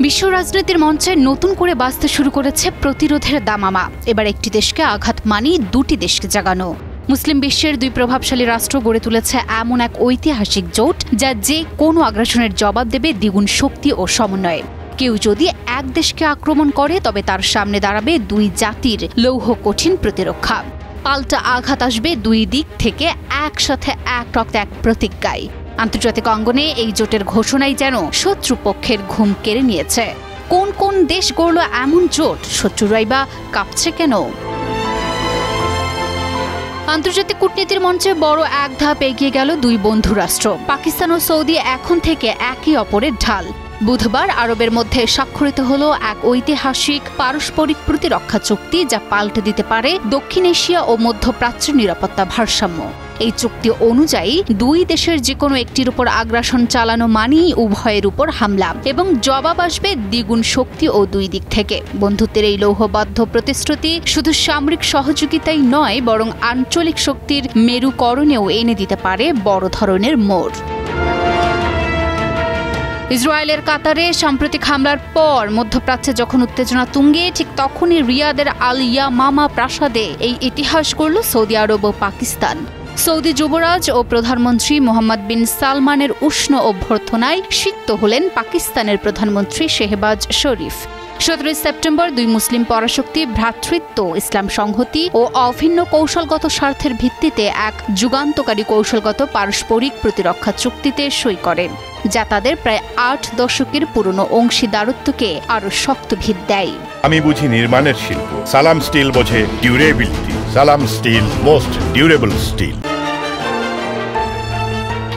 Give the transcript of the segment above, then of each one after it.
বিশ্ব রাজনীতির মঞ্চে নতুন করে বাজতে শুরু করেছে প্রতিরোধের দামামা। এবার একটি দেশকে আঘাত মানি দুটি দেশকে জাগানো। মুসলিম বিশ্বের দুই প্রভাবশালী রাষ্ট্র গড়ে তুলেছে এমন এক ঐতিহাসিক জোট যা যে কোনো আগ্রাসনের জবাব দেবে দ্বিগুণ শক্তি ও সমন্বয়ে। কেউ যদি এক দেশকে আক্রমণ করে তবে তার সামনে দাঁড়াবে দুই জাতির লৌহ কঠিন প্রতিরক্ষা। পাল্টা আঘাত আসবে দুই দিক থেকে একসাথে এক রক্তে এক প্রতিজ্ঞায়। আন্তর্জাতিক অঙ্গনে এই জোটের ঘোষণাই যেন শত্রুপক্ষের ঘুম কেড়ে নিয়েছে। কোন কোন দেশ গড়ল এমন জোট? শত্রুরাই বা কাঁপছে কেন? আন্তর্জাতিক কূটনীতির মঞ্চে বড় এক ধাপ এগিয়ে গেল দুই বন্ধু রাষ্ট্র। পাকিস্তান ও সৌদি এখন থেকে একে অপরের ঢাল। বুধবার আরবের মধ্যে স্বাক্ষরিত হলো এক ঐতিহাসিক পারস্পরিক প্রতিরক্ষা চুক্তি, যা পাল্টে দিতে পারে দক্ষিণ এশিয়া ও মধ্যপ্রাচ্যের নিরাপত্তা ভারসাম্য। এই চুক্তি অনুযায়ী দুই দেশের যে কোনো একটির উপর আগ্রাসন চালানো মানেই উভয়ের উপর হামলা, এবং জবাব আসবে দ্বিগুণ শক্তি ও দুই দিক থেকে। বন্ধুত্বের এই লৌহবদ্ধ প্রতিশ্রুতি শুধু সামরিক সহযোগিতাই নয়, বরং আঞ্চলিক শক্তির মেরুকরণেও এনে দিতে পারে বড় ধরনের মোড়। ইসরায়েলের কাতারে সাম্প্রতিক হামলার পর মধ্যপ্রাচ্যে যখন উত্তেজনা তুঙ্গে, ঠিক তখনই রিয়াদের আল ইয়ামামা প্রাসাদে এই ইতিহাস গড়ল সৌদি আরব ও পাকিস্তান। সৌদি যুবরাজ ও প্রধানমন্ত্রী মোহাম্মদ বিন সালমানের উষ্ণ অভ্যর্থনায় সিক্ত হলেন পাকিস্তানের প্রধানমন্ত্রী শেহবাজ শরীফ। 17 সেপ্টেম্বর দুই মুসলিম পরাশক্তি ভ্রাতৃত্ব, ইসলাম সংহতি ও অভিন্ন কৌশলগত স্বার্থের ভিত্তিতে এক যুগান্তকারী কৌশলগত পারস্পরিক প্রতিরক্ষা চুক্তিতে সই করেন, যা তাদের প্রায় 8 দশকের পুরনো অংশীদারত্বকে আরও শক্ত ভিত দেয়। আমি বুঝি নির্মাণের শিল্প, সালাম স্টিল বোঝে ডিউরেবিলিটি। সালাম স্টিল, মোস্ট ডিউরেবল স্টিল।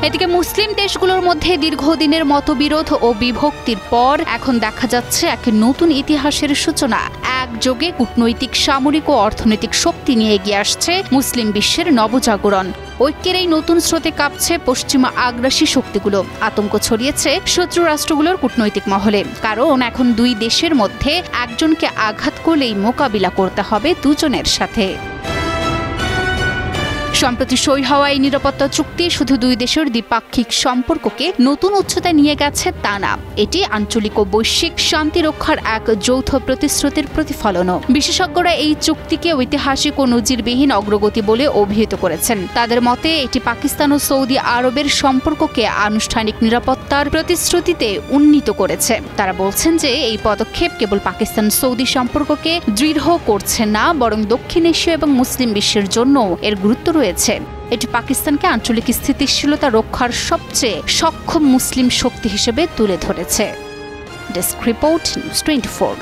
এদিকে মুসলিম দেশগুলোর মধ্যে দীর্ঘদিনের মতবিরোধ ও বিভক্তির পর এখন দেখা যাচ্ছে এক নতুন ইতিহাসের সূচনা। একযোগে কূটনৈতিক, সামরিক ও অর্থনৈতিক শক্তি নিয়ে এগিয়ে আসছে মুসলিম বিশ্বের নবজাগরণ। ঐক্যের এই নতুন স্রোতে কাঁপছে পশ্চিমা আগ্রাসী শক্তিগুলো। আতঙ্ক ছড়িয়েছে শত্রু রাষ্ট্রগুলোর কূটনৈতিক মহলে, কারণ এখন দুই দেশের মধ্যে একজনকে আঘাত করলেই মোকাবিলা করতে হবে দুজনের সাথে। সম্প্রতি সই হওয়া এই নিরাপত্তা চুক্তি শুধু দুই দেশের দ্বিপাক্ষিক সম্পর্ককে নতুন উচ্চতায় নিয়ে গেছে তা না, এটি আঞ্চলিক ও বৈশ্বিক শান্তি রক্ষার এক যৌথ প্রতিশ্রুতির প্রতিফলনও। বিশেষজ্ঞরা এই চুক্তিকে ঐতিহাসিক ও নজিরবিহীন অগ্রগতি বলে অভিহিত করেছেন। তাদের মতে এটি পাকিস্তান ও সৌদি আরবের সম্পর্ককে আনুষ্ঠানিক নিরাপত্তার প্রতিশ্রুতিতে উন্নীত করেছে। তারা বলছেন যে এই পদক্ষেপ কেবল পাকিস্তান সৌদি সম্পর্ককে দৃঢ় করছে না, বরং দক্ষিণ এশিয়া এবং মুসলিম বিশ্বের জন্য এর গুরুত্ব রয়েছে। এটি পাকিস্তানকে আঞ্চলিক স্থিতিশীলতা রক্ষার সবচেয়ে সক্ষম মুসলিম শক্তি হিসেবে তুলে ধরেছে। Desk report, news 24।